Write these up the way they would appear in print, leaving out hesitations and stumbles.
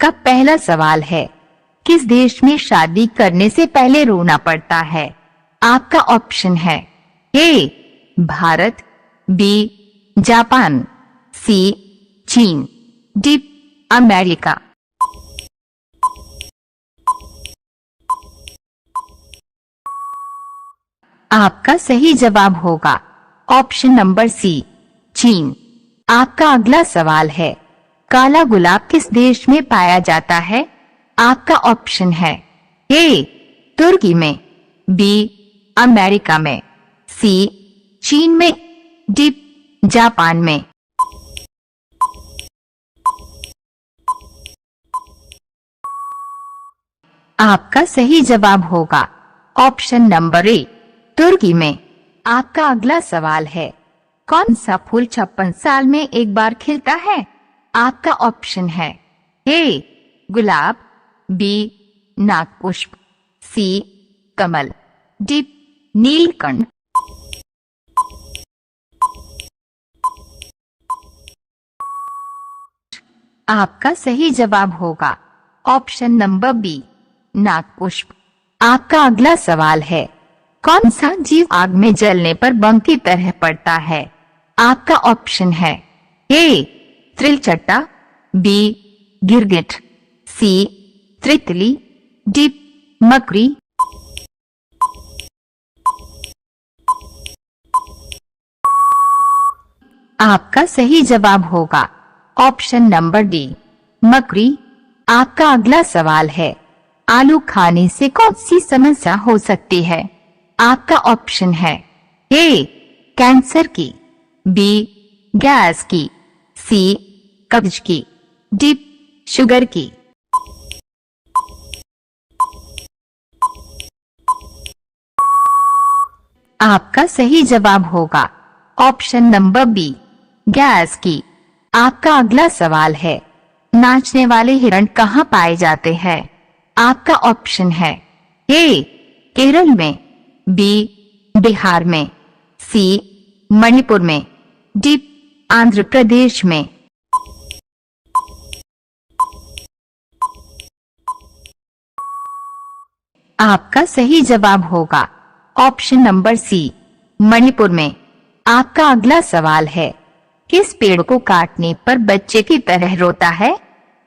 आपका पहला सवाल है, किस देश में शादी करने से पहले रोना पड़ता है? आपका ऑप्शन है ए भारत, बी जापान, सी चीन, डी अमेरिका। आपका सही जवाब होगा ऑप्शन नंबर सी चीन। आपका अगला सवाल है, काला गुलाब किस देश में पाया जाता है? आपका ऑप्शन है ए तुर्की में, बी अमेरिका में, सी चीन में, डी जापान में। आपका सही जवाब होगा ऑप्शन नंबर ए तुर्की में। आपका अगला सवाल है, कौन सा फूल 56 साल में एक बार खिलता है? आपका ऑप्शन है ए गुलाब, बी नागपुष्प, सी कमल, डी नीलकंठ। आपका सही जवाब होगा ऑप्शन नंबर बी नागपुष्प। आपका अगला सवाल है, कौन सा जीव आग में जलने पर बम की तरह पड़ता है? आपका ऑप्शन है ए त्रिलचट्टा, बी गिरगिट, सी तितली, डी मकड़ी। आपका सही जवाब होगा ऑप्शन नंबर डी मकड़ी। आपका अगला सवाल है, आलू खाने से कौन सी समस्या हो सकती है? आपका ऑप्शन है ए कैंसर की, बी गैस की, सी कब्ज की, डी शुगर की। आपका सही जवाब होगा ऑप्शन नंबर बी गैस की। आपका अगला सवाल है, नाचने वाले हिरण कहाँ पाए जाते हैं? आपका ऑप्शन है ए केरल में, बी बिहार में, सी मणिपुर में, डी आंध्र प्रदेश में। आपका सही जवाब होगा ऑप्शन नंबर सी मणिपुर में। आपका अगला सवाल है, किस पेड़ को काटने पर बच्चे की तरह रोता है?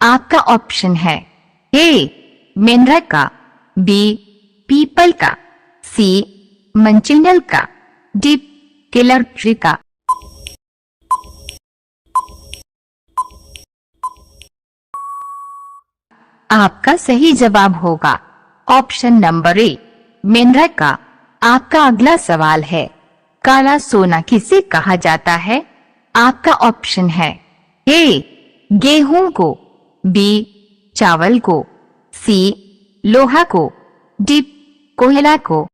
आपका ऑप्शन है ए मेंढक का, बी पीपल का, सी मंचिंडल का, डी किलर ट्री का। आपका सही जवाब होगा ऑप्शन नंबर ए मेंढक का। आपका अगला सवाल है, काला सोना किसे कहा जाता है? आपका ऑप्शन है ए गेहूं को, बी चावल को, सी लोहा को, डी कोयला को।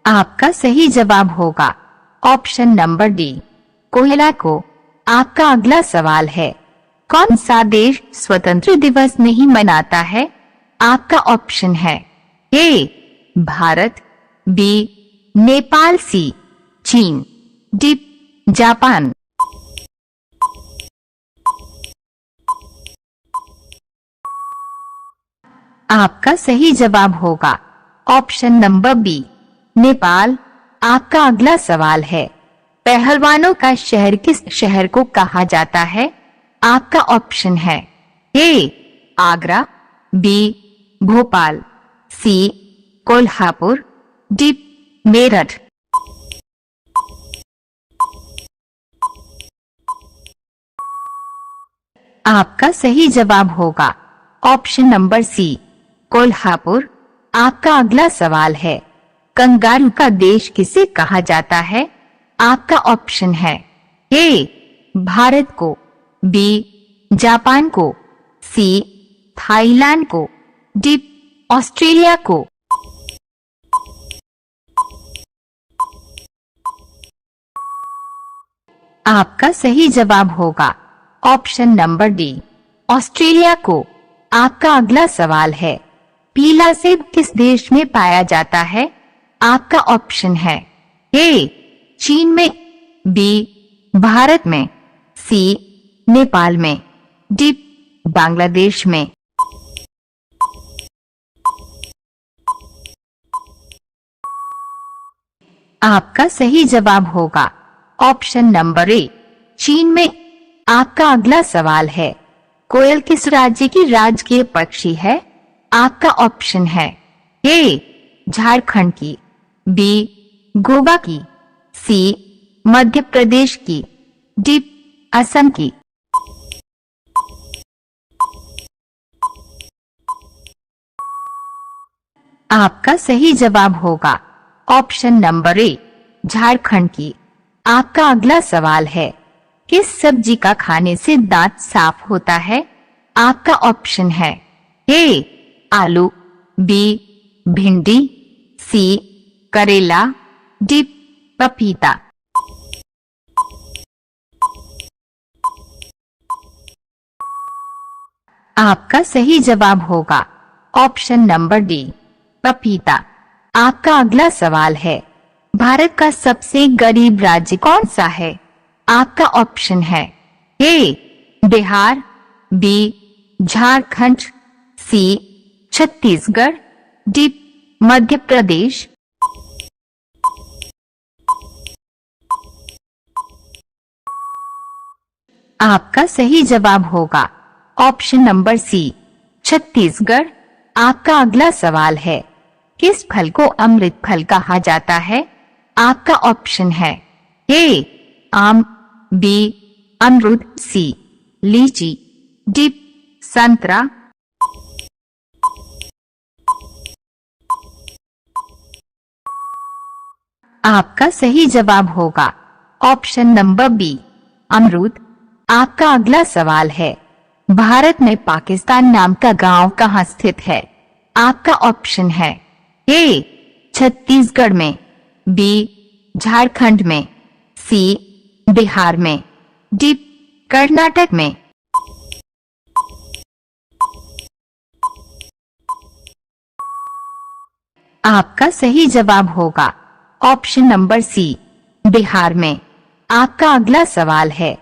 आपका सही जवाब होगा ऑप्शन नंबर डी कोयला को। आपका अगला सवाल है, कौन सा देश स्वतंत्र दिवस नहीं मनाता है? आपका ऑप्शन है ए भारत, बी नेपाल, सी चीन, डी जापान। आपका सही जवाब होगा ऑप्शन नंबर बी नेपाल। आपका अगला सवाल है, पहलवानों का शहर किस शहर को कहा जाता है? आपका ऑप्शन है ए आगरा, बी भोपाल, सी कोल्हापुर, डी मेरठ। आपका सही जवाब होगा ऑप्शन नंबर सी कोल्हापुर। आपका अगला सवाल है, कंगारू का देश किसे कहा जाता है? आपका ऑप्शन है ए भारत को, बी जापान को, सी थाईलैंड को, डी ऑस्ट्रेलिया को। आपका सही जवाब होगा ऑप्शन नंबर डी ऑस्ट्रेलिया को। आपका अगला सवाल है, पीला सेब किस देश में पाया जाता है? आपका ऑप्शन है ए चीन में, बी भारत में, सी नेपाल में, डी बांग्लादेश में। आपका सही जवाब होगा ऑप्शन नंबर ए, चीन में। आपका अगला सवाल है, कोयल किस राज्य की राजकीय पक्षी है? आपका ऑप्शन है ए झारखंड की, बी गोवा की, सी मध्य प्रदेश की, डी असम की। आपका सही जवाब होगा ऑप्शन नंबर ए, झारखंड की। आपका अगला सवाल है, किस सब्जी का खाने से दांत साफ होता है? आपका ऑप्शन है ए आलू, बी भिंडी, सी करेला, डी पपीता। आपका सही जवाब होगा ऑप्शन नंबर डी, पपीता। आपका अगला सवाल है, भारत का सबसे गरीब राज्य कौन सा है? आपका ऑप्शन है ए बिहार, बी झारखंड, सी छत्तीसगढ़, डी मध्य प्रदेश। आपका सही जवाब होगा ऑप्शन नंबर सी, छत्तीसगढ़। आपका अगला सवाल है, किस फल को अमृत फल कहा जाता है? आपका ऑप्शन है ए आम, बी अमरूद, सी लीची, डी संतरा। आपका सही जवाब होगा ऑप्शन नंबर बी, अमरूद। आपका अगला सवाल है, भारत में पाकिस्तान नाम का गांव कहाँ स्थित है? आपका ऑप्शन है ए छत्तीसगढ़ में, बी झारखंड में, सी बिहार में, डी कर्नाटक में। आपका सही जवाब होगा ऑप्शन नंबर सी, बिहार में। आपका अगला सवाल है,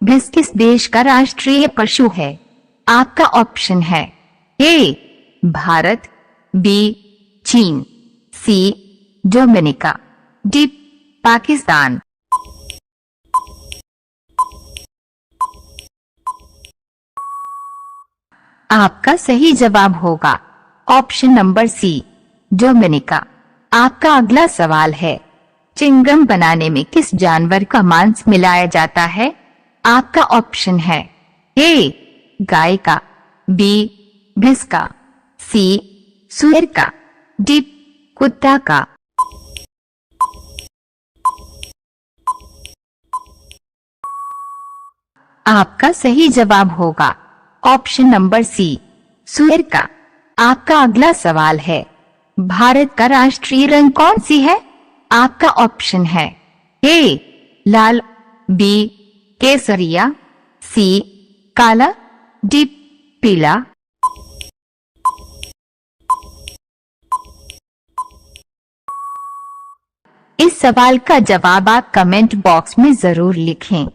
भैंस किस देश का राष्ट्रीय पशु है? आपका ऑप्शन है ए भारत, बी चीन, सी डोमिनिका, डी पाकिस्तान। आपका सही जवाब होगा ऑप्शन नंबर सी, डोमिनिका। आपका अगला सवाल है, चिंगम बनाने में किस जानवर का मांस मिलाया जाता है? आपका ऑप्शन है ए गाय का, बी भैंस का, सी सुअर का, डी कुत्ता का। आपका सही जवाब होगा ऑप्शन नंबर सी, सुअर का। आपका अगला सवाल है, भारत का राष्ट्रीय रंग कौन सी है? आपका ऑप्शन है ए लाल, बी केसरिया, सी काला, डी पीला। इस सवाल का जवाब आप कमेंट बॉक्स में जरूर लिखें।